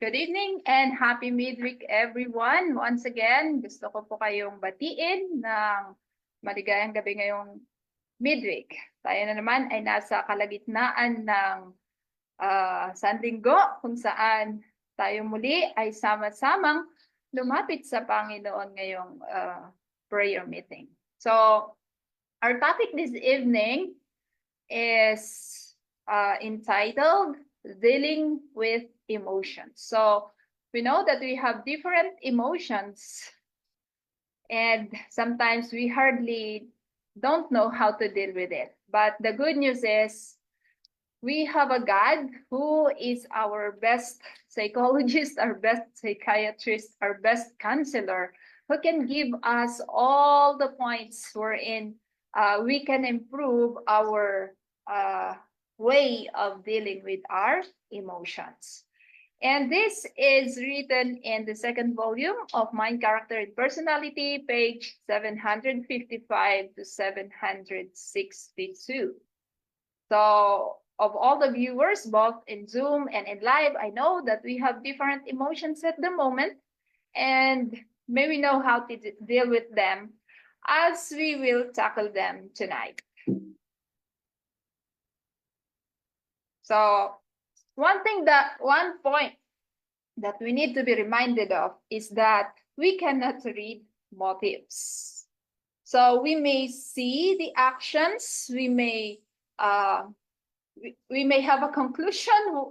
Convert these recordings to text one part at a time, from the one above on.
Good evening and happy midweek everyone. Once again, gusto ko po kayong batiin ng maligayang gabi ngayong midweek. Tayo na naman ay nasa kalagitnaan ng Sanlinggo kung saan tayo muli ay sama-samang lumapit sa Panginoon ngayong prayer meeting. So, our topic this evening is entitled Dealing with Emotions. So we know that we have different emotions and sometimes we hardly don't know how to deal with it. But the good news is we have a God who is our best psychologist, our best psychiatrist, our best counselor, who can give us all the points wherein we can improve our way of dealing with our emotions. And this is written in the second volume of Mind, Character, and Personality, page 755 to 762. So, of all the viewers, both in Zoom and in live, I know that we have different emotions at the moment, and may we know how to deal with them as we will tackle them tonight. So, one point that we need to be reminded of is that we cannot read motives. So we may see the actions, we may have a conclusion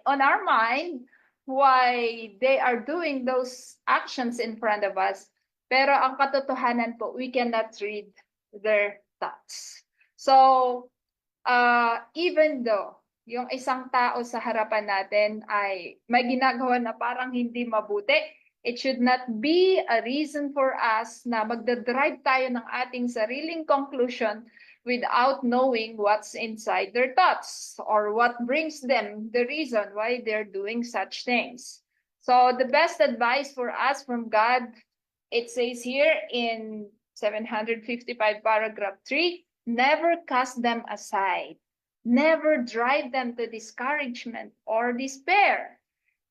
on our mind why they are doing those actions in front of us. Pero ang katotohanan po, we cannot read their thoughts. So even though yung isang tao sa harapan natin ay may ginagawa na parang hindi mabuti, it should not be a reason for us na magdadrive tayo ng ating sariling conclusion without knowing what's inside their thoughts or what brings them the reason why they're doing such things. So the best advice for us from God, it says here in 755 paragraph 3, never cast them aside. Never drive them to discouragement or despair.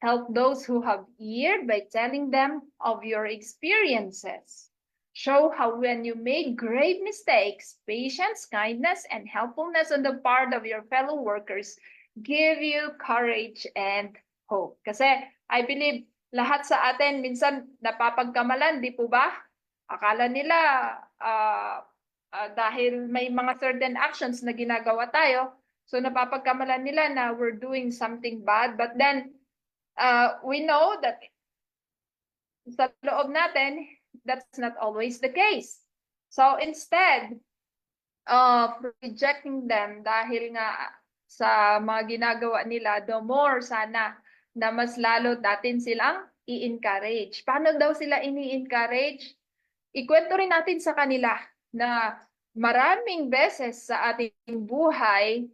Help those who have ear by telling them of your experiences. Show how when you make grave mistakes, patience, kindness, and helpfulness on the part of your fellow workers give you courage and hope. Kasi I believe lahat sa atin minsan napapagkamalan, di po ba? Akala nila dahil may mga certain actions na ginagawa tayo, so napapagkamalan nila na we're doing something bad, but then we know that sa loob natin, that's not always the case. So instead of rejecting them dahil nga sa mga ginagawa nila, the more sana na mas lalo natin silang i-encourage. Paano daw sila ini-encourage? Ikwento rin natin sa kanila na maraming beses sa ating buhay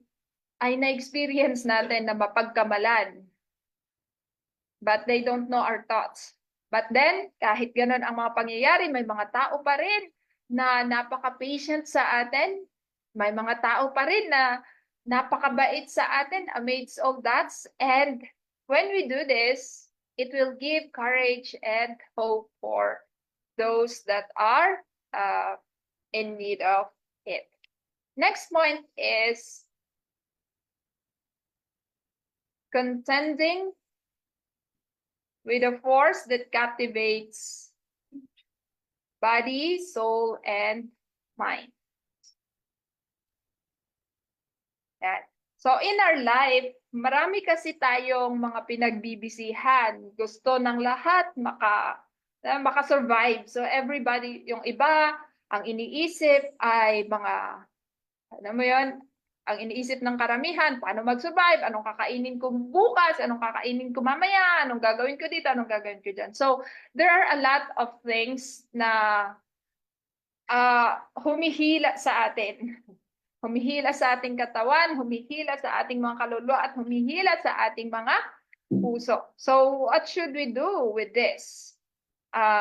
ay na-experience natin na mapagkamalan. But they don't know our thoughts. But then, kahit ganun ang mga pangyayari, may mga tao pa rin na napaka-patient sa atin. May mga tao pa rin na napakabait sa atin amidst all that. And when we do this, it will give courage and hope for those that are in need of it. Next point is contending with a force that captivates body, soul, and mind. Yan. So in our life, marami kasi tayong mga pinagbibisihan. Gusto ng lahat maka-survive. So everybody, yung iba, ang iniisip ay mga, ano mo yun, ang iniisip ng karamihan, paano mag-survive, anong kakainin ko bukas, anong kakainin ko mamaya, anong gagawin ko dito, anong gagawin ko dyan. So, there are a lot of things na humihila sa atin. Humihila sa ating katawan, humihila sa ating mga kaluluwa, at humihila sa ating mga puso. So, what should we do with this?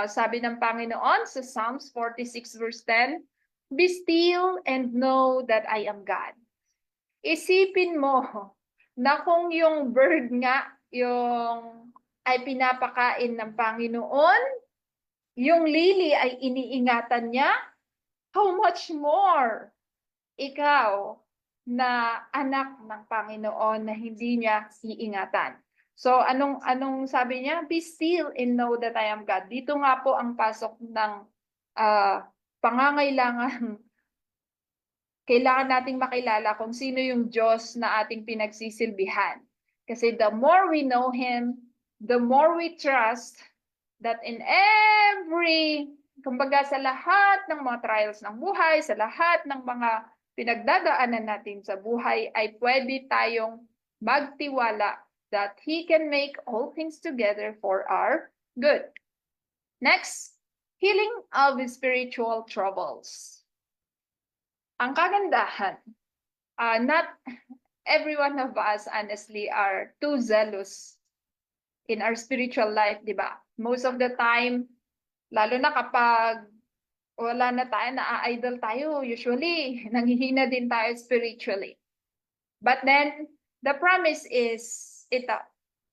Sabi ng Panginoon sa Psalms 46 verse 10, "Be still and know that I am God." Isipin mo na kung yung bird nga, yung ay pinapakain ng Panginoon, yung lily ay iniingatan niya, how much more ikaw na anak ng Panginoon na hindi niya iingatan. So anong sabi niya? Be still and know that I am God. Dito nga po ang pasok ng pangangailangan. Kailangan nating makilala kung sino yung Diyos na ating pinagsisilbihan. Kasi the more we know Him, the more we trust that in kumbaga sa lahat ng mga trials ng buhay, sa lahat ng mga pinagdadaanan natin sa buhay, ay pwede tayong magtiwala that He can make all things together for our good. Next, healing of spiritual troubles. Ang kagandahan, not every one of us honestly are too zealous in our spiritual life, di ba? Most of the time, lalo na kapag wala na tayo, na-idol tayo, usually, nanghihina din tayo spiritually. But then, the promise is, ito,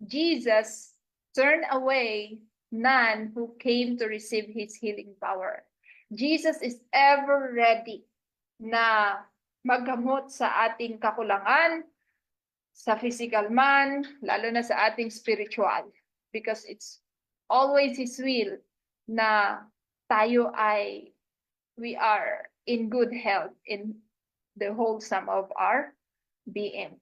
Jesus turned away none who came to receive His healing power. Jesus is ever ready na maggamot sa ating kakulangan, sa physical man, lalo na sa ating spiritual. Because it's always His will na we are in good health in the whole sum of our being.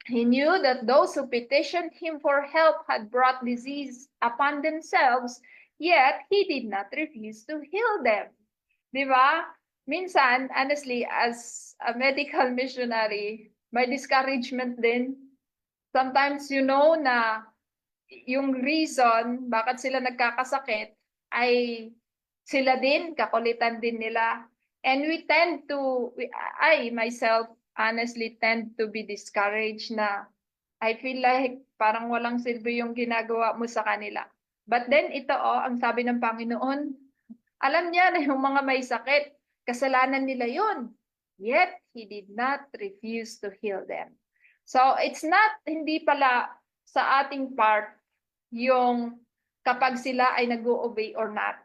He knew that those who petitioned Him for help had brought disease upon themselves, yet He did not refuse to heal them. Di ba? Minsan, honestly, as a medical missionary, may discouragement din. Sometimes you know na yung reason bakit sila nagkakasakit ay sila din, kakulitan din nila. And I myself honestly tend to be discouraged na I feel like parang walang silbi yung ginagawa mo sa kanila. But then ito ang sabi ng Panginoon, alam niya na yung mga may sakit, kasalanan nila yun. Yet, He did not refuse to heal them. So, it's not, hindi pala sa ating part yung kapag sila ay nag-o-obey or not.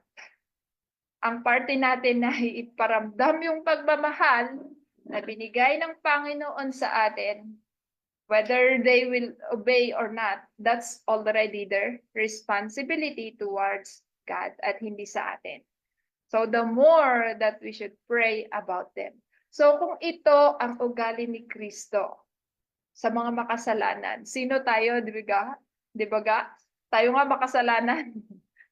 Ang parte natin na iparamdam yung pagmamahal na binigay ng Panginoon sa atin, whether they will obey or not, that's already their responsibility towards God at hindi sa atin. So the more that we should pray about them. So kung ito ang ugali ni Kristo sa mga makasalanan, sino tayo, di ba? Tayo nga makasalanan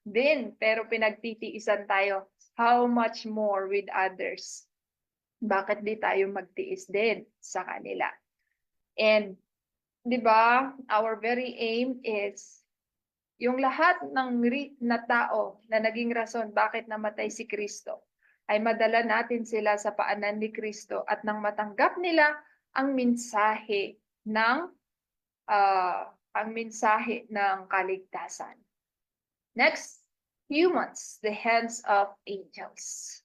din, pero pinagtitiisan tayo. How much more with others? Bakit di tayo magtiis din sa kanila? And, di ba, our very aim is yung lahat na tao na naging rason bakit namatay si Kristo ay madala natin sila sa paanan ni Kristo at nang matanggap nila ang mensahe ng kaligtasan. Next, humans, the hands of angels.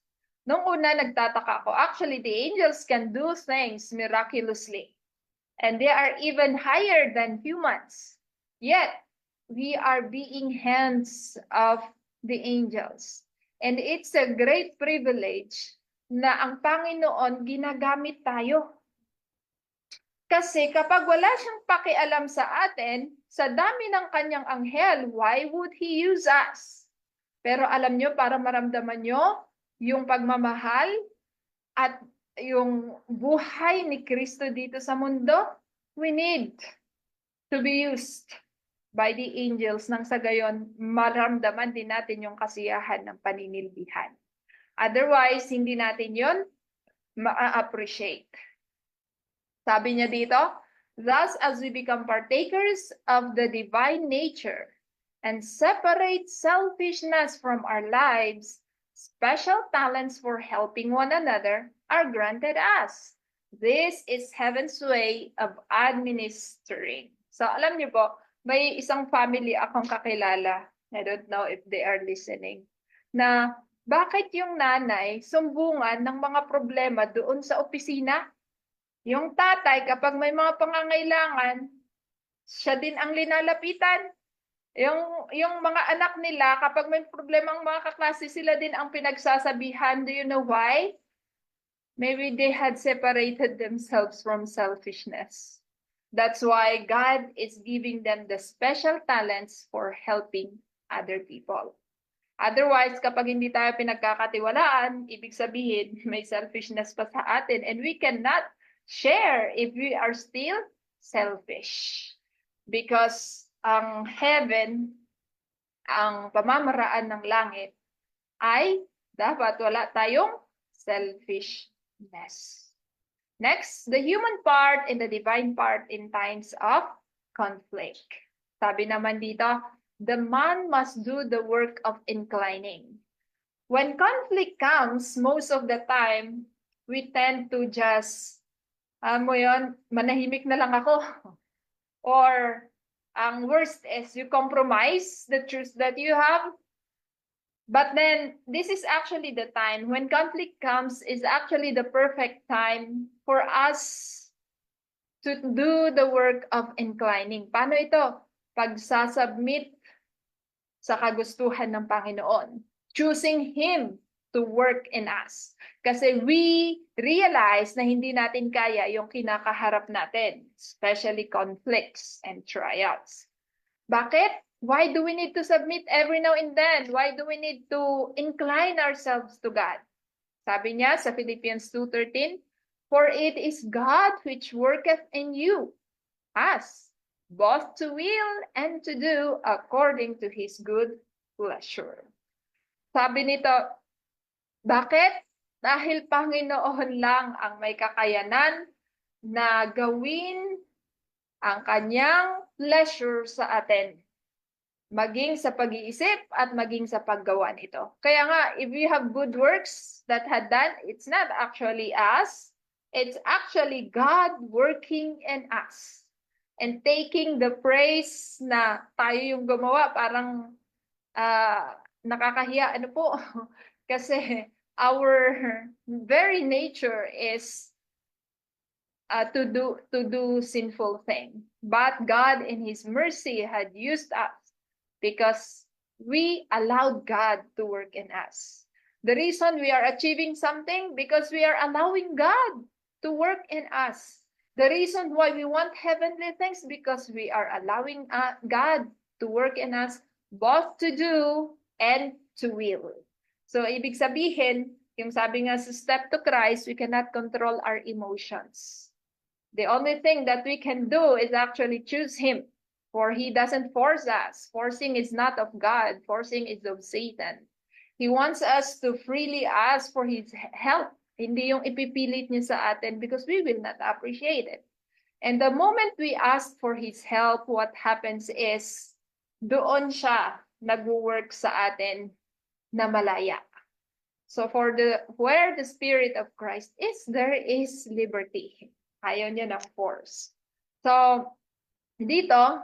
Nung una, nagtataka ako. Actually, the angels can do things miraculously. And they are even higher than humans. Yet, we are being hands of the angels. And it's a great privilege na ang Panginoon ginagamit tayo. Kasi kapag wala siyang pakialam sa atin, sa dami ng kanyang anghel, why would He use us? Pero alam nyo, para maramdaman nyo yung pagmamahal at yung buhay ni Kristo dito sa mundo, we need to be used by the angels nang sa gayon maramdaman din natin yung kasiyahan ng paninilbihan. Otherwise, hindi natin yon ma-appreciate. Sabi niya dito, thus as we become partakers of the divine nature and separate selfishness from our lives, special talents for helping one another are granted us. This is heaven's way of administering. So alam niyo po, may isang family akong kakilala, I don't know if they are listening, na bakit yung nanay sumbungan ng mga problema doon sa opisina? Yung tatay, kapag may mga pangangailangan, siya din ang linalapitan. Yung mga anak nila, kapag may problema ang mga kaklase, sila din ang pinagsasabihan. Do you know why? Maybe they had separated themselves from selfishness. That's why God is giving them the special talents for helping other people. Otherwise, kapag hindi tayo pinagkakatiwalaan, ibig sabihin may selfishness pa sa atin and we cannot share if we are still selfish. Because ang heaven, ang pamamaraan ng langit ay dapat wala tayong selfishness. Next, the human part and the divine part in times of conflict. Sabi naman dito, the man must do the work of inclining. When conflict comes, most of the time, we tend to just, manahimik na lang ako. Or, ang worst is you compromise the truth that you have. But then, this is actually the time when conflict comes is actually the perfect time for us to do the work of inclining. Paano ito? Pagsasubmit sa kagustuhan ng Panginoon. Choosing Him to work in us. Kasi we realize na hindi natin kaya yung kinakaharap natin, especially conflicts and trials. Bakit? Why do we need to submit every now and then? Why do we need to incline ourselves to God? Sabi niya sa Philippians 2:13, for it is God which worketh in you, us, both to will and to do according to His good pleasure. Sabi nito, bakit? Dahil Panginoon lang ang may kakayanan na gawin ang kanyang pleasure sa atin. Maging sa pag-iisip at maging sa paggawa nito. Kaya nga, if we have good works that had done, it's not actually us. It's actually God working in us. And taking the praise na tayo yung gumawa, parang nakakahiya. Ano po? Kasi our very nature is to do sinful thing. But God in His mercy had used us because we allowed God to work in us. The reason we are achieving something because we are allowing God to work in us. The reason why we want heavenly things because we are allowing God to work in us both to do and to will. So, ibig sabihin, yung sabi nga sa Step to Christ, we cannot control our emotions. The only thing that we can do is actually choose Him. For He doesn't force us. Forcing is not of God. Forcing is of Satan. He wants us to freely ask for His help. Hindi yung ipipilit niya sa atin because we will not appreciate it. And the moment we ask for His help, what happens is, doon siya nag-work sa atin na malaya. So where the Spirit of Christ is, there is liberty. Ayaw niya ng force. So, dito,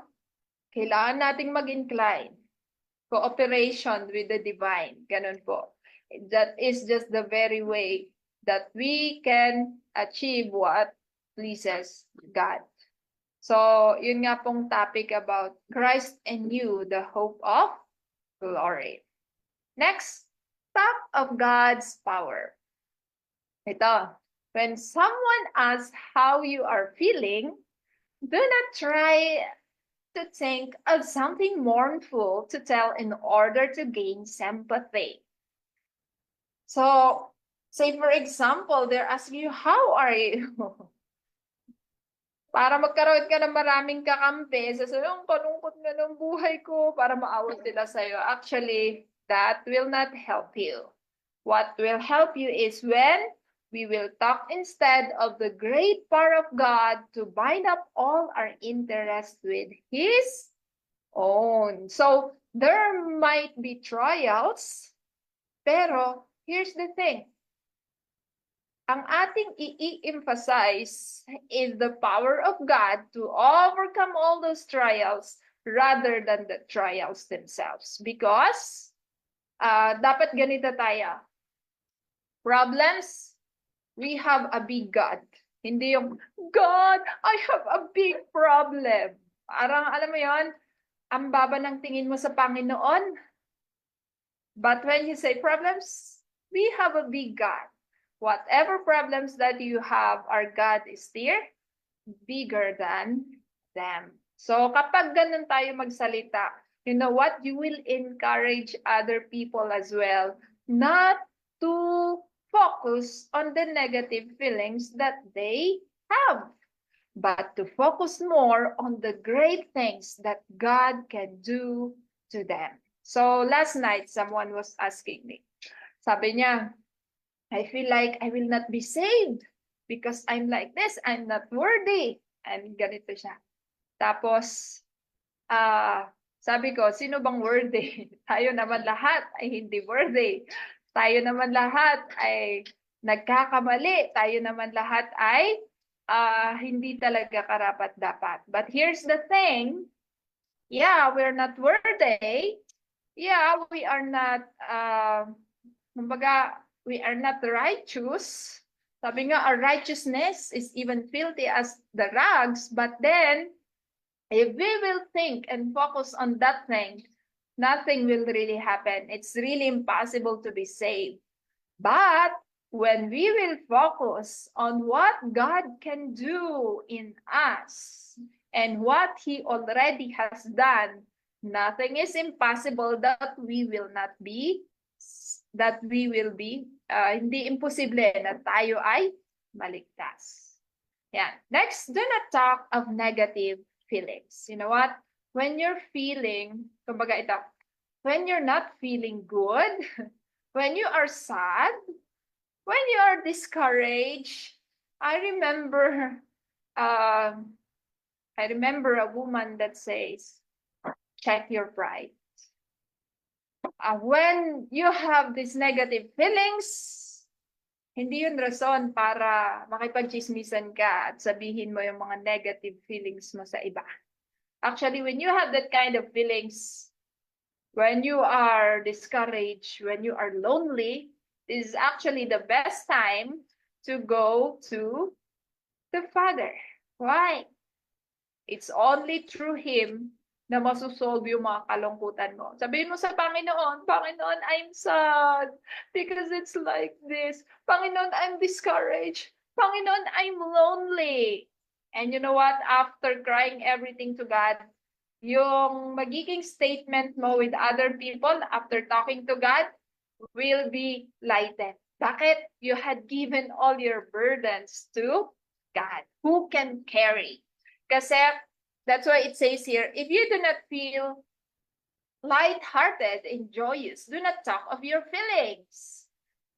kailangan nating mag-incline. Cooperation with the divine. Ganun po. That is just the very way that we can achieve what pleases God. So, yun nga pong topic about Christ and you, the hope of glory. Next, top of God's power. Ito, when someone asks how you are feeling, do not try to think of something mournful to tell in order to gain sympathy. So, say for example, they're asking you, how are you? Para magkaroon ka ng maraming kakampi, sasabihin, ang kalungkot nga ng buhay ko, para maawat sila sa'yo. Actually, that will not help you. What will help you is when we will talk instead of the great power of God to bind up all our interests with His own. So, there might be trials, pero here's the thing. Ang ating i-emphasize is the power of God to overcome all those trials rather than the trials themselves. Because, dapat ganito tayo. Problems, we have a big God. Hindi yung, God, I have a big problem. Parang, alam mo yon, Ang baba ng tingin mo sa Panginoon. But when you say problems, we have a big God. Whatever problems that you have, our God is there, bigger than them. So kapag ganun tayo magsalita, you know what? You will encourage other people as well not to focus on the negative feelings that they have, but to focus more on the great things that God can do to them. So last night, someone was asking me, sabi niya, I feel like I will not be saved because I'm like this, I'm not worthy. And ganito siya. Tapos, sabi ko, sino bang worthy? Tayo naman lahat ay hindi worthy. Tayo naman lahat ay nagkakamali. Tayo naman lahat ay hindi talaga karapat-dapat. But here's the thing, yeah, we're not worthy. Yeah, we are not, kumbaga, we are not righteous. Sabi nga, our righteousness is even filthy as the rags. But then, if we will think and focus on that thing, nothing will really happen. It's really impossible to be saved. But when we will focus on what God can do in us and what He already has done, nothing is impossible that we will hindi imposible na tayo ay maligtas. Yeah. Next, do not talk of negative feelings. You know what? When you're feeling, kumbaga ito, when you're not feeling good, when you are sad, when you are discouraged, I remember a woman that says, check your pride. When you have these negative feelings, hindi yun rason para makipagchismisan ka at sabihin mo yung mga negative feelings mo sa iba. Actually, when you have that kind of feelings, when you are discouraged, when you are lonely, this is actually the best time to go to the Father. Why? It's only through Him na masusolve yung mga kalungkutan mo. Sabihin mo sa Panginoon, Panginoon, I'm sad because it's like this. Panginoon, I'm discouraged. Panginoon, I'm lonely. And you know what? After crying everything to God, yung magiging statement mo with other people after talking to God will be lightened. Bakit? You had given all your burdens to God, who can carry. Kasi that's why it says here, if you do not feel light-hearted and joyous, do not talk of your feelings.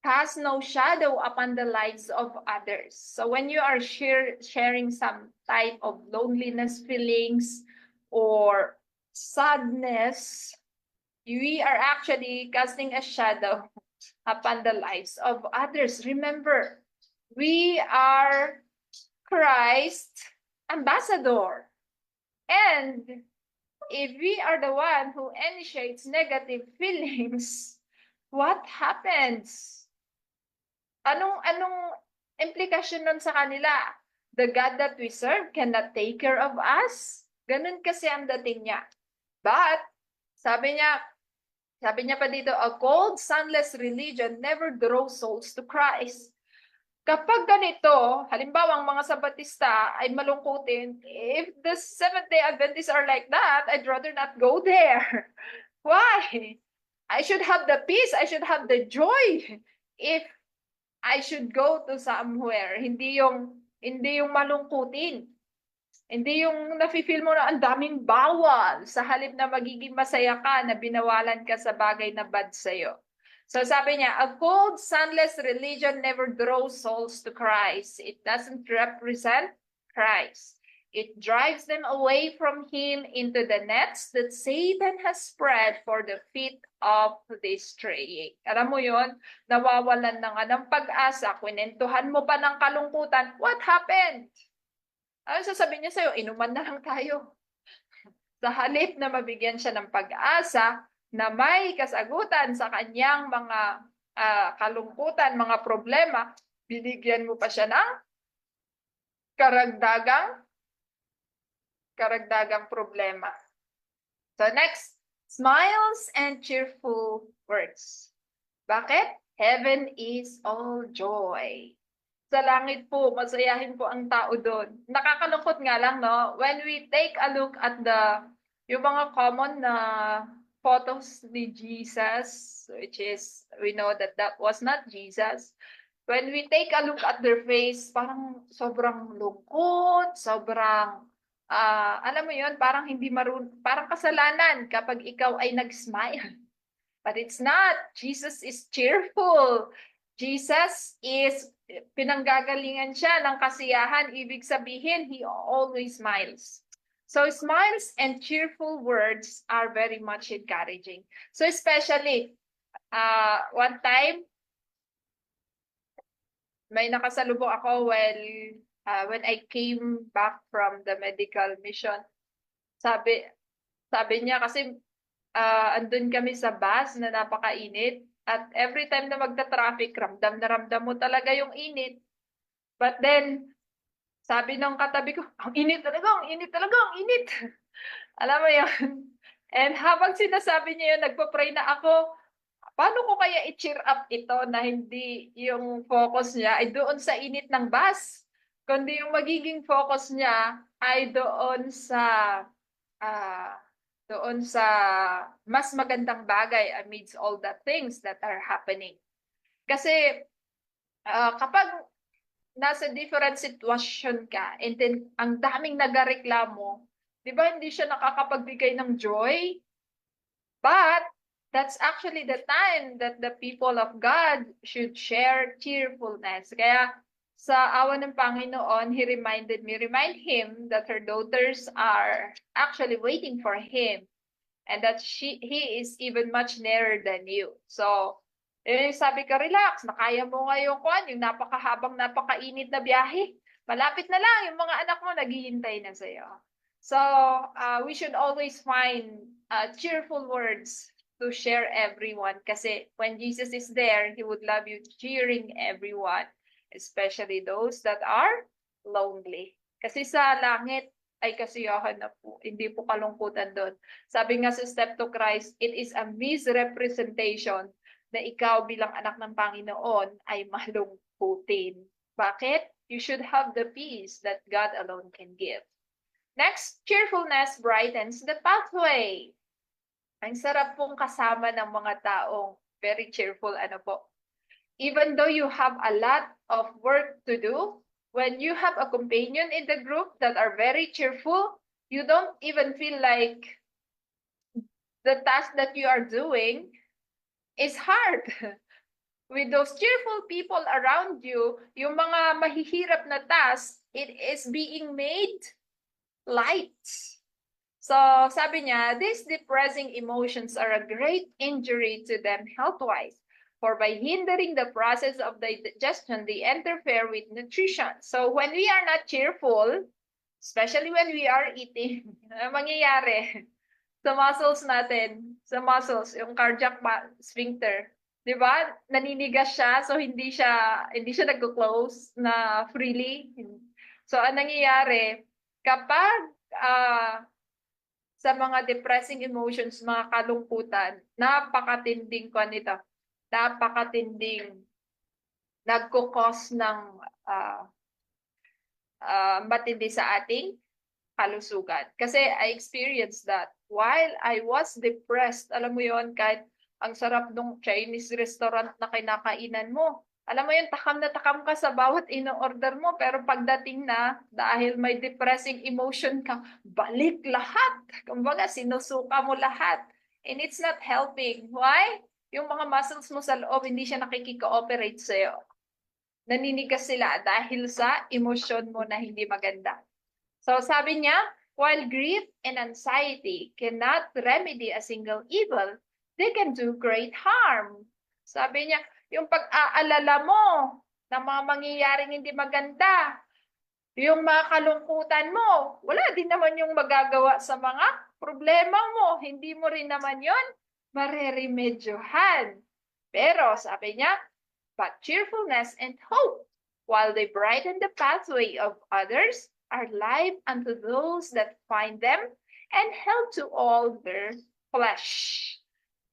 Cast no shadow upon the lives of others. So when you are sharing some type of loneliness feelings or sadness, we are actually casting a shadow upon the lives of others. Remember, we are Christ ambassador. And if we are the one who initiates negative feelings, what happens? Anong implikasyon nun sa kanila? The God that we serve cannot take care of us? Ganun kasi ang dating niya. But, sabi niya pa dito, a cold, sunless religion never draws souls to Christ. Kapag ganito, halimbawa ang mga Sabatista ay malungkutin, if the Seventh-day Adventists are like that, I'd rather not go there. Why? I should have the peace, I should have the joy if I should go to somewhere. Hindi yung malungkutin. Hindi yung nafe-feel mo na ang daming bawal sa halip na magiging masaya ka na binawalan ka sa bagay na bad sa'yo. So sabi niya, a cold, sunless religion never draws souls to Christ. It doesn't represent Christ. It drives them away from Him into the nets that Satan has spread for the feet of the straying. Alam mo yun? Nawawalan na nga ng pag-asa. Kwentuhan mo pa ng kalungkutan. What happened? Ano sasabihin niya sa'yo? Inuman na lang tayo. Sa halip na mabigyan siya ng pag-asa, na may kasagutan sa kanyang mga kalungkutan, mga problema, binigyan mo pa siya ng karagdagang problema. So next, smiles and cheerful words. Bakit? Heaven is all joy. Sa langit po, masayahin po ang tao doon. Nakakalungkot nga lang, no? When we take a look at yung mga common na photos ni Jesus, which is, we know that that was not Jesus. When we take a look at their face, parang sobrang lungkot, sobrang, alam mo yun, parang hindi parang kasalanan kapag ikaw ay nag-smile. But it's not. Jesus is cheerful. Jesus is, pinanggagalingan siya ng kasiyahan. Ibig sabihin, he always smiles. So smiles and cheerful words are very much encouraging. So especially, one time, may nakasalubong ako when I came back from the medical mission. Sabi niya kasi andun kami sa bus na napakainit at every time na magta-traffic, ramdam na ramdam mo talaga yung init. But then, sabi ng katabi ko, ang init talaga, ang init talaga, ang init. Alam mo yun? And habang sinasabi niya yun, nagpa-pray na ako, paano ko kaya i-cheer up ito na hindi yung focus niya ay doon sa init ng bus, kundi yung magiging focus niya ay doon sa mas magandang bagay amidst all the things that are happening. Kasi kapag nasa different situation ka and then ang daming nagareklamo, di ba hindi siya nakakapagbigay ng joy? But that's actually the time that the people of God should share cheerfulness. Kaya sa awa ng Panginoon, remind him that her daughters are actually waiting for him and that he is even much nearer than you. So, sabi ka, relax, nakaya mo ngayon yung napakahabang, napakainit na biyahe. Malapit na lang, yung mga anak mo naghihintay na sa'yo. So, we should always find cheerful words to share everyone. Kasi when Jesus is there, he would love you cheering everyone, especially those that are lonely. Kasi sa langit ay kasiyahan na po, hindi po kalungkutan doon. Sabi nga sa Step to Christ, it is a misrepresentation na ikaw bilang anak ng Panginoon ay malungkutin. Bakit? You should have the peace that God alone can give. Next, cheerfulness brightens the pathway. Ang sarap pong kasama ng mga taong very cheerful. Ano po? Even though you have a lot of work to do, when you have a companion in the group that are very cheerful, you don't even feel like the task that you are doing is hard. With those cheerful people around you, yung mga mahihirap na task, it is being made light. So, sabi niya, these depressing emotions are a great injury to them health-wise. For by hindering the process of digestion, they interfere with nutrition. So, when we are not cheerful, especially when we are eating, mangyayari sa muscles natin, yung cardiac sphincter, di ba? Naninigas siya, so hindi siya nagko-close na freely. So, ang nangyayari, kapag sa mga depressing emotions, mga kalungkutan, napakatinding nagko-cause ng matindi sa ating kalusugan. Kasi I experienced that while I was depressed. Alam mo yon, kahit ang sarap ng Chinese restaurant na kinakainan mo, alam mo yun, takam ka sa bawat ino-order mo, pero pagdating na, dahil may depressing emotion ka, balik lahat. Kumbaga, sinusuka mo lahat. And it's not helping. Why? Yung mga muscles mo sa loob, hindi siya nakikiko-operate sa'yo. Naninigas sila dahil sa emosyon mo na hindi maganda. So sabi niya, while grief and anxiety cannot remedy a single evil, they can do great harm. Sabi niya, yung pag-aalala mo ng mga mangyayaring hindi maganda, yung mga kalungkutan mo, wala din naman yung magagawa sa mga problema mo. Hindi mo rin naman yon mareremedyohan. Pero sabi niya, but cheerfulness and hope, while they brighten the pathway of others, are life unto those that find them and help to all their flesh.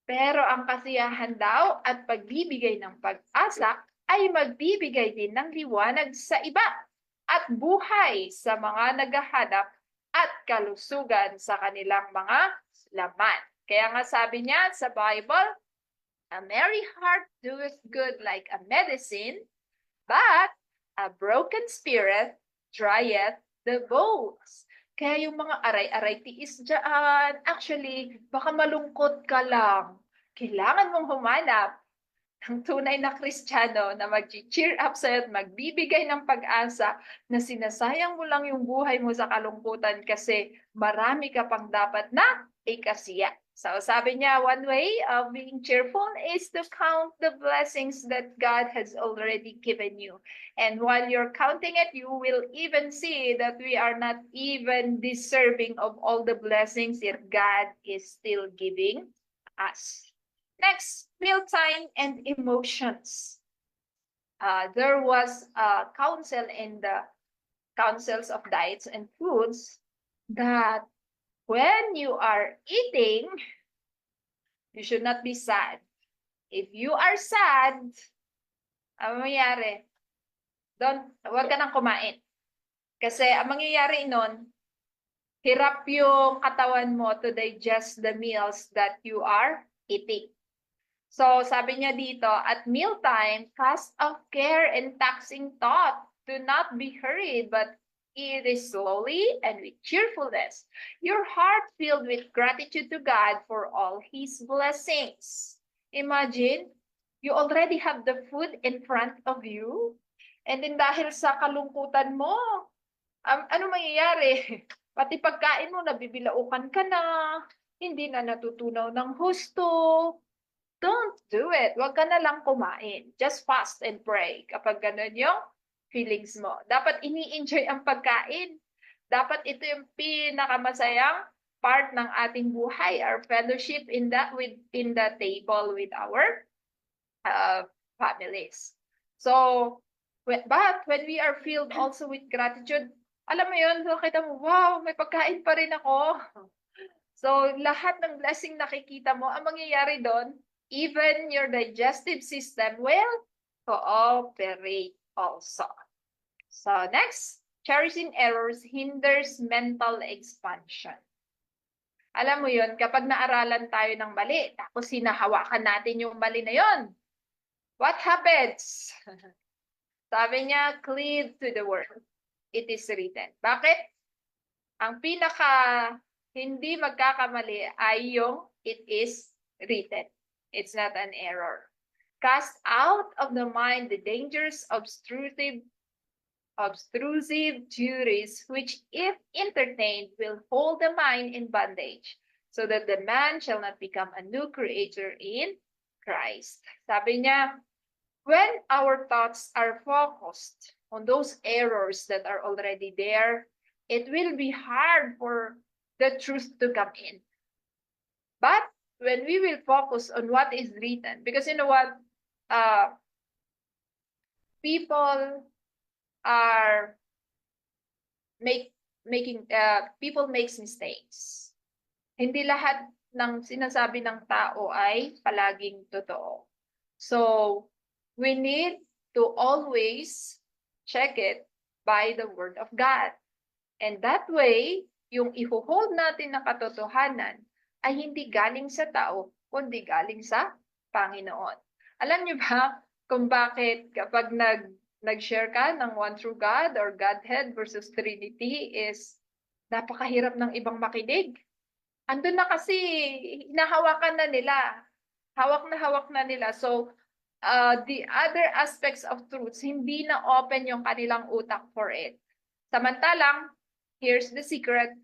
Pero ang kasiyahan daw at pagbibigay ng pag-asa ay magbibigay din ng liwanag sa iba at buhay sa mga naghahanap at kalusugan sa kanilang mga laman. Kaya nga sabi niya sa Bible, a merry heart doeth good like a medicine, but a broken spirit drieth the bones. Kaya yung mga aray-aray tiis dyan, actually, baka malungkot ka lang. Kailangan mong humanap ng tunay na Kristiyano na mag-cheer up sa'yo at magbibigay ng pag-asa na sinasayang mo lang yung buhay mo sa kalungkutan kasi marami ka pang dapat na ikasiya. So sabi niya, one way of being cheerful is to count the blessings that God has already given you. And while you're counting it, you will even see that we are not even deserving of all the blessings that God is still giving us. Next, mealtime and emotions. There was a council in the councils of diets and foods that when you are eating, you should not be sad. If you are sad, ang mangyayari, huwag ka nang kumain. Kasi ang mangyayari nun, hirap yung katawan mo to digest the meals that you are eating. So sabi niya dito, at mealtime, cast off care and taxing thought. Do not be hurried, but eat it slowly and with cheerfulness. Your heart filled with gratitude to God for all His blessings. Imagine, you already have the food in front of you. And then dahil sa kalungkutan mo, ano mangyayari? Pati pagkain mo, nabibilaukan ka na, hindi na natutunaw ng husto. Don't do it. Huwag ka na lang kumain. Just fast and pray kapag ganun yung feelings mo. Dapat ini-enjoy ang pagkain. Dapat ito yung pinakamasayang part ng ating buhay, our fellowship in the table with our families. So, but when we are filled also with gratitude, alam mo yun, so kita mo, wow, may pagkain pa rin ako. So, lahat ng blessing nakikita mo, ang mangyayari doon, even your digestive system will cooperate also. So next, cherishing errors hinders mental expansion. Alam mo yun, kapag naaralan tayo ng mali, tapos hinahawakan natin yung mali na yun, what happens? Sabi niya, cleave to the word. It is written. Bakit? Ang pinaka hindi magkakamali ay yung it is written. It's not an error. Cast out of the mind the dangerous, obtrusive duties, which, if entertained, will hold the mind in bondage, so that the man shall not become a new creature in Christ. Sabi niya, when our thoughts are focused on those errors that are already there, it will be hard for the truth to come in. But when we will focus on what is written, because you know what, people are people makes mistakes. Hindi lahat ng sinasabi ng tao ay palaging totoo. So we need to always check it by the word of God. And that way, yung iho-hold natin na katotohanan ay hindi galing sa tao, kundi galing sa Panginoon. Alam niyo ba kung bakit kapag nag-share ka ng one true God or Godhead versus Trinity is napakahirap ng ibang makinig? Andun na kasi, hinahawakan na nila. Hawak na nila. So, the other aspects of truths, hindi na open yung kanilang utak for it. Samantalang, here's the secret.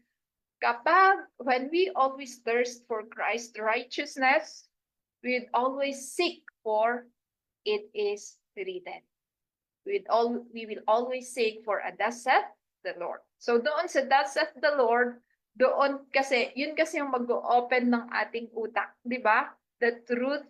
When we always thirst for Christ's righteousness, we always seek for it is written. We will always seek for a thus saith the Lord. So doon sa thus saith the Lord, doon kasi, yun kasi yung mag-open ng ating utak, di ba? The truth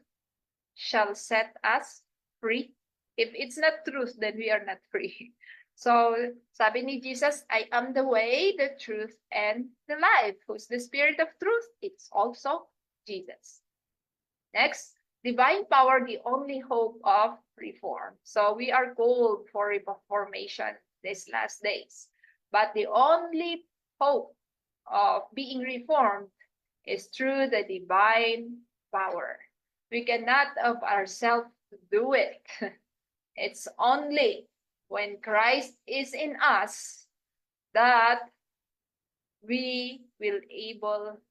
shall set us free. If it's not truth, then we are not free. So, sabi ni Jesus, I am the way, the truth, and the life. Who's the Spirit of truth? It's also Jesus. Next, divine power, the only hope of reform. So we are called for reformation these last days. But the only hope of being reformed is through the divine power. We cannot of ourselves do it. It's only when Christ is in us that we will able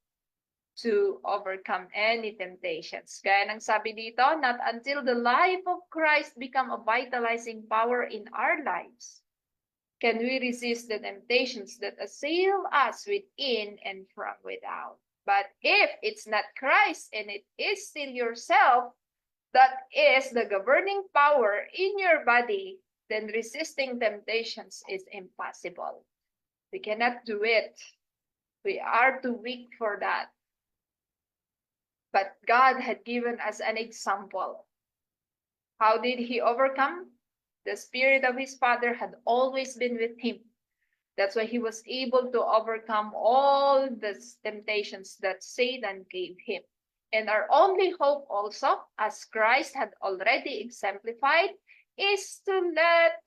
to overcome any temptations. Kaya nang sabi dito, not until the life of Christ become a vitalizing power in our lives can we resist the temptations that assail us within and from without. But if it's not Christ and it is still yourself that is the governing power in your body, then resisting temptations is impossible. We cannot do it. We are too weak for that. But God had given us an example. How did he overcome? The Spirit of his Father had always been with him. That's why he was able to overcome all the temptations that Satan gave him. And our only hope also, as Christ had already exemplified, is to let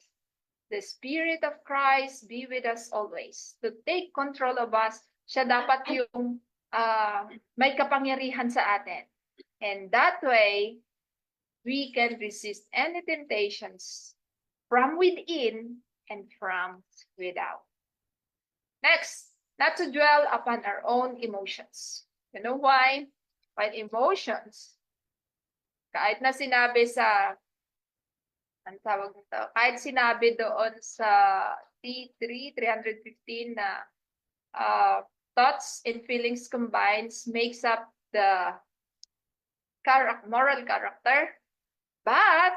the Spirit of Christ be with us always, to take control of us. Siya dapat yung may kapangyarihan sa atin. And that way, we can resist any temptations from within and from without. Next, not to dwell upon our own emotions. You know why? While emotions, kahit na sinabi sa, ang tawag nito, kahit sinabi doon sa T3, 315 na thoughts and feelings combined makes up the moral character. But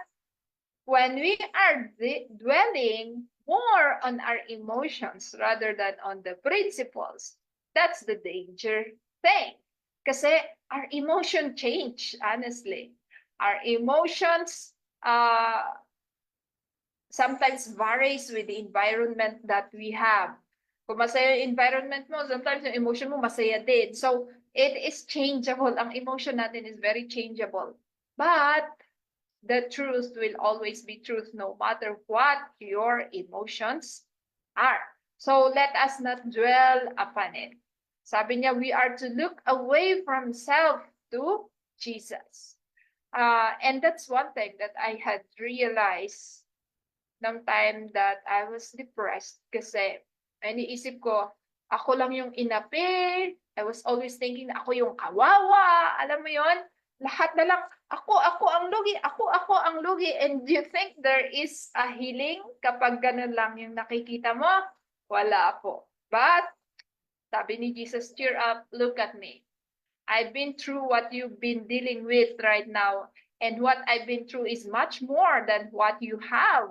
when we are dwelling more on our emotions rather than on the principles, that's the danger thing. Kasi our emotion change, honestly. Our emotions sometimes varies with the environment that we have. Kung masaya yung environment mo, sometimes yung emotion mo masaya din. So, it is changeable. Ang emotion natin is very changeable. But, the truth will always be truth no matter what your emotions are. So, let us not dwell upon it. Sabi niya, we are to look away from self to Jesus. And that's one thing that I had realized ng time that I was depressed kasi iniisip ko, ako lang yung inapi. I was always thinking na ako yung kawawa. Alam mo yon? Lahat na lang, ako ang lugi, ako ang lugi. And do you think there is a healing kapag ganun lang yung nakikita mo? Wala po. But, sabi ni Jesus, cheer up, look at me. I've been through what you've been dealing with right now. And what I've been through is much more than what you have.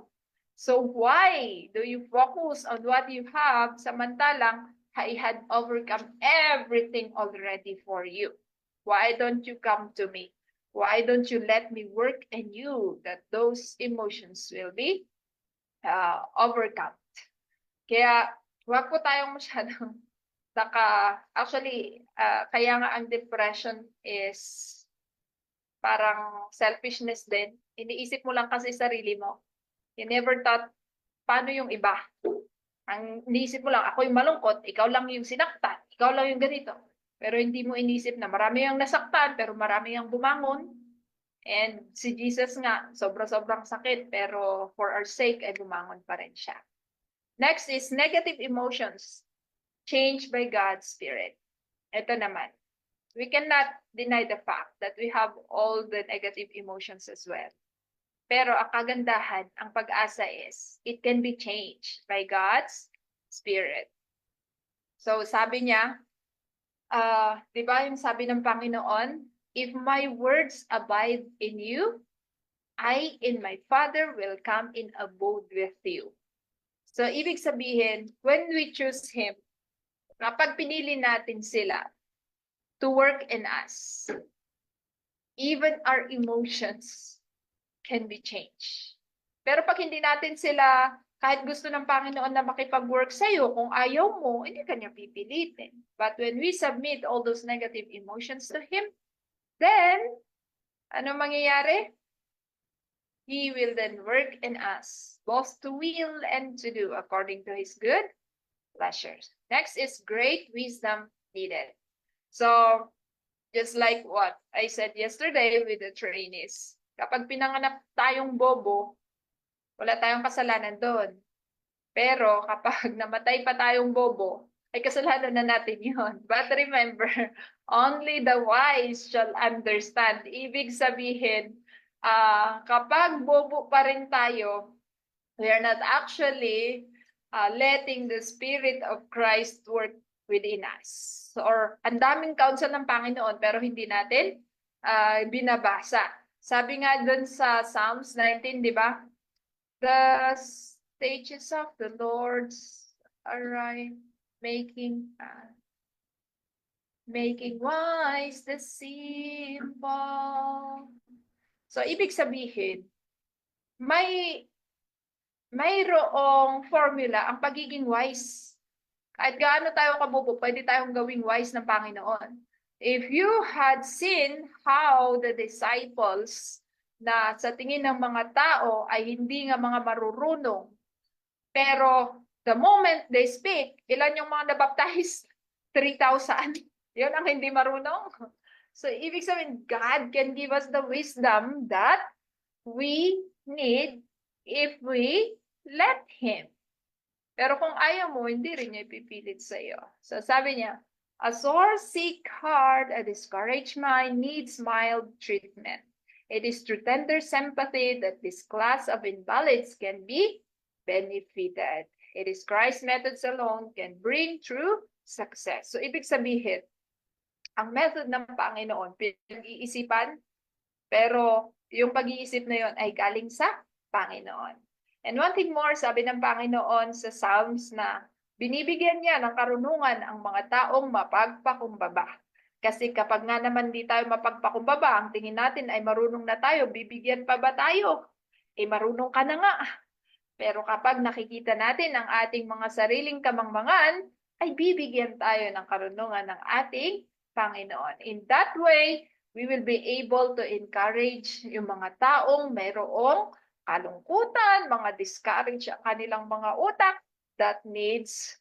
So why do you focus on what you have samantalang I had overcome everything already for you? Why don't you come to me? Why don't you let me work in you that those emotions will be overcome? Kaya wag po tayong masyadong kaya nga ang depression is parang selfishness din. Iniisip mo lang kasi sarili mo. You never thought, paano yung iba? Ang iniisip mo lang, ako yung malungkot, ikaw lang yung sinaktan, ikaw lang yung ganito. Pero hindi mo inisip na marami yung nasaktan, pero marami yung bumangon. And si Jesus nga, sobrang sakit, pero for our sake, ay bumangon pa rin siya. Next is negative emotions, changed by God's Spirit. Ito naman, we cannot deny the fact that we have all the negative emotions as well. Pero ang kagandahan, ang pag-asa is, it can be changed by God's Spirit. So sabi niya, di ba yung sabi ng Panginoon, if my words abide in you, I in my Father will come in abode with you. So ibig sabihin, when we choose Him, kapag pinili natin sila to work in us, even our emotions can be changed. Pero pag hindi natin sila Kahit gusto ng Panginoon na makipag-work sa'yo, kung ayaw mo, hindi ka niya pipilitin. But when we submit all those negative emotions to Him, then, ano mangyayari? He will then work in us, both to will and to do according to His good pleasures. Next is great wisdom needed. So, just like what I said yesterday with the trainees, kapag pinanganak tayong bobo, wala tayong kasalanan doon. Pero kapag namatay pa tayong bobo, ay kasalanan na natin yun. But remember, only the wise shall understand. Ibig sabihin, kapag bobo pa rin tayo, we are not actually letting the Spirit of Christ work within us. Or ang daming counsel ng Panginoon pero hindi natin binabasa. Sabi nga dun sa Psalms 19, di ba? The stages of the Lord's arrive, making wise the simple. So, ibig sabihin, mayroong formula ang pagiging wise. Kahit gaano tayo kabubo, pwede tayong gawing wise ng Panginoon. If you had seen how the disciples na sa tingin ng mga tao ay hindi nga mga marurunong, pero the moment they speak, ilan yung mga nabaptize? 3,000. Yun ang hindi marunong. So, ibig sabihin, God can give us the wisdom that we need if we let Him. Pero kung ayaw mo, hindi rin niya ipipilit sa iyo. So sabi niya, a sore, sick heart, a discouraged mind needs mild treatment. It is through tender sympathy that this class of invalids can be benefited. It is Christ's methods alone can bring true success. So ibig sabihin, ang method ng Panginoon, pinag-iisipan, pero yung pag-iisip na yon ay galing sa Panginoon. And one thing more, sabi ng Panginoon sa Psalms na binibigyan niya ng karunungan ang mga taong mapagpakumbaba. Kasi kapag nga naman di tayo mapagpakumbaba, ang tingin natin ay marunong na tayo, bibigyan pa ba tayo? Eh marunong ka na nga. Pero kapag nakikita natin ang ating mga sariling kamangmangan, ay bibigyan tayo ng karunungan ng ating Panginoon. In that way, we will be able to encourage yung mga taong mayroong kalungkutan, mga discourage ang kanilang mga utak that needs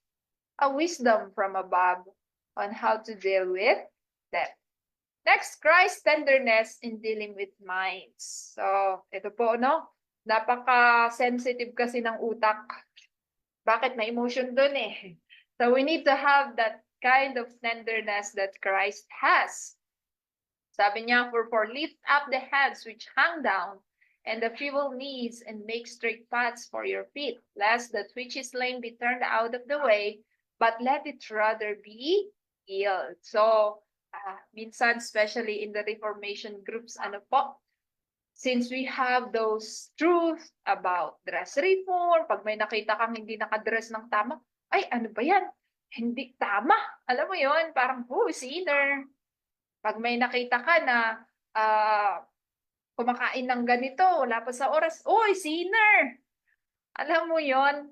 a wisdom from above on how to deal with them. Next, Christ's tenderness in dealing with minds. So, ito po, no? Napaka-sensitive kasi ng utak. Bakit? May emotion dun eh. So, we need to have that kind of tenderness that Christ has. Sabi niya, for lift up the heads which hang down, and the feeble knees, and make straight paths for your feet, lest that which is lame be turned out of the way, but let it rather be healed. So, minsan, especially in the Reformation groups, ano po, since we have those truths about dress reform, pag may nakita kang hindi nakadress ng tama, ay, ano ba yan? Hindi tama. Alam mo yon, parang, sinner. Pag may nakita ka na kumakain ng ganito, wala pa sa oras, sinner! Alam mo yon,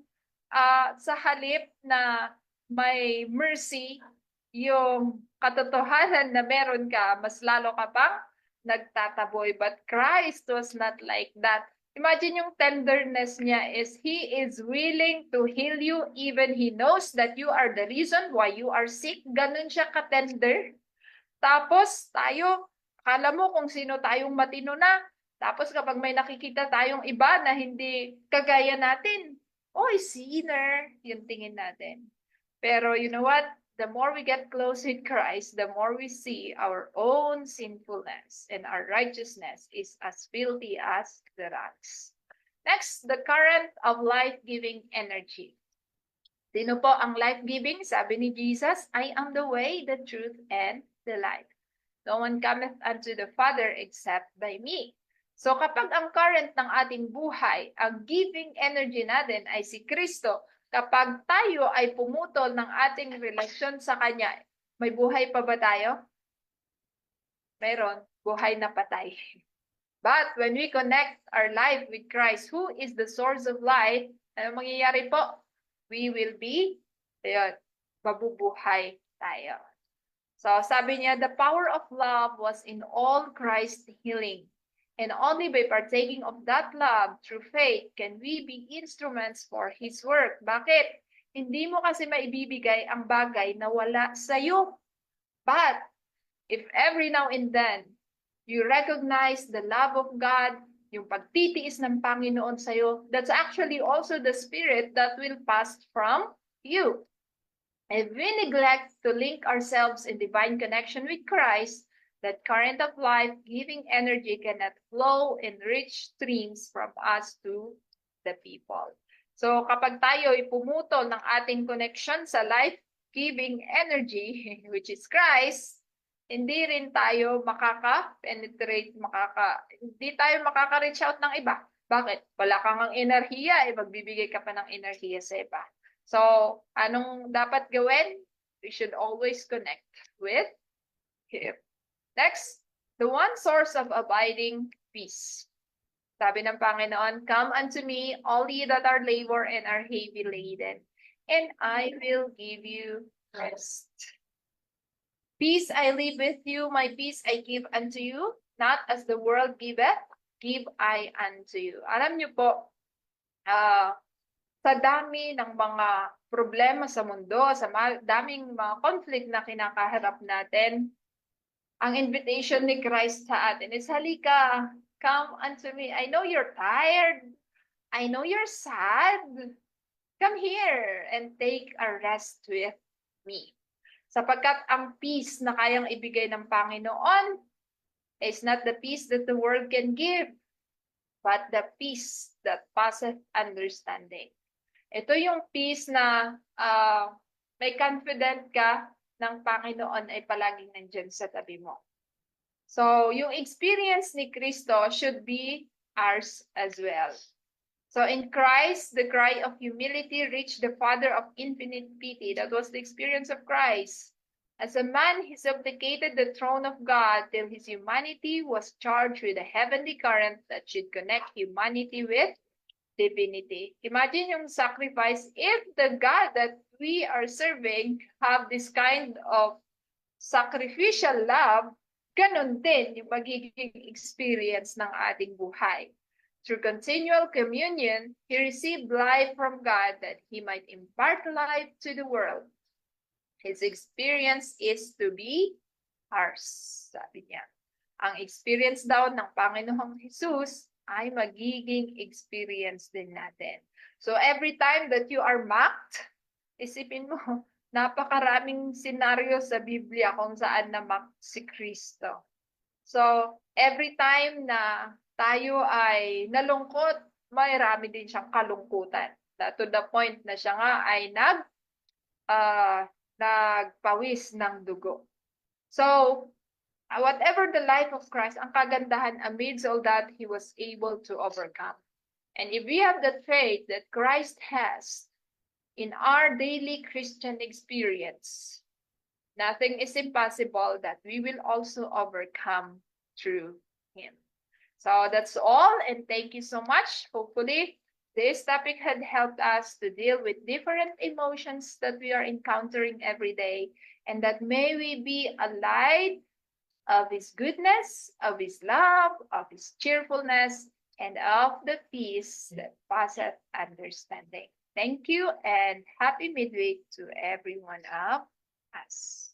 sa halip na may mercy, yung katotohanan na meron ka, mas lalo ka pang nagtataboy. But Christ was not like that. Imagine yung tenderness niya is He is willing to heal you even He knows that you are the reason why you are sick. Ganun siya ka-tender. Tapos tayo, akala mo kung sino tayong matino na. Tapos kapag may nakikita tayong iba na hindi kagaya natin, sinner, yung tingin natin. Pero you know what? The more we get close with Christ, the more we see our own sinfulness and our righteousness is as filthy as the rags. Next, the current of life-giving energy. Sino po ang life-giving? Sabi ni Jesus, I am the way, the truth, and the life. No one cometh unto the Father except by me. So kapag ang current ng ating buhay, ang giving energy natin ay si Kristo, kapag tayo ay pumutol ng ating relasyon sa Kanya, may buhay pa ba tayo? Mayroon, buhay na patay. But when we connect our life with Christ, who is the source of life, Ano mangyayari po? We will be, ayun, mabubuhay tayo. So sabi niya, the power of love was in all Christ's healing. And only by partaking of that love through faith can we be instruments for His work. Bakit? Hindi mo kasi maibibigay ang bagay na wala sa'yo. But if every now and then you recognize the love of God, yung pagtitiis ng Panginoon sa'yo, that's actually also the Spirit that will pass from you. If we neglect to link ourselves in divine connection with Christ, that current of life-giving energy cannot flow in rich streams from us to the people. So kapag tayo ay pumutol ng ating connection sa life-giving energy, which is Christ, hindi rin tayo makaka-penetrate, hindi tayo makaka-reach out ng iba. Bakit? Wala kang ang enerhiya, magbibigay ka pa ng enerhiya sa iba. So, anong dapat gawin? We should always connect with Him. Next, the one source of abiding peace. Sabi ng Panginoon, come unto me, all ye that are labor and are heavy laden, and I will give you rest. Peace I leave with you, my peace I give unto you, not as the world giveth, give I unto you. Alam niyo po, sa dami ng mga problema sa mundo, sa daming mga conflict na kinakaharap natin, ang invitation ni Christ sa atin is, halika, come unto me. I know you're tired. I know you're sad. Come here and take a rest with me. Sapagkat ang peace na kayang ibigay ng Panginoon is not the peace that the world can give, but the peace that passeth understanding. Ito yung peace na may confident ka ng Panginoon ay palaging nandyan sa tabi mo. So, yung experience ni Kristo should be ours as well. So, in Christ, the cry of humility reached the Father of infinite pity. That was the experience of Christ. As a man, he supplicated the throne of God till his humanity was charged with a heavenly current that should connect humanity with divinity. Imagine yung sacrifice. If the God that we are serving have this kind of sacrificial love, ganun din yung magiging experience ng ating buhay. Through continual communion, he received life from God that he might impart life to the world. His experience is to be ours, sabi niya. Ang experience daw ng Panginoong Jesus ay magiging experience din natin. So every time that you are mocked, isipin mo, napakaraming senaryo sa Biblia kung saan na-mock si Kristo. So every time na tayo ay nalungkot, marami din siyang kalungkutan. To the point na siya nga ay nagpawis ng dugo. So, whatever the life of Christ, ang kagandahan amidst all that, He was able to overcome. And if we have that faith that Christ has in our daily Christian experience, nothing is impossible that we will also overcome through Him. So that's all, and thank you so much. Hopefully, this topic had helped us to deal with different emotions that we are encountering every day, and that may we be a light of His goodness, of His love, of His cheerfulness, and of the peace that passeth understanding. Thank you, and happy midweek to every one of us.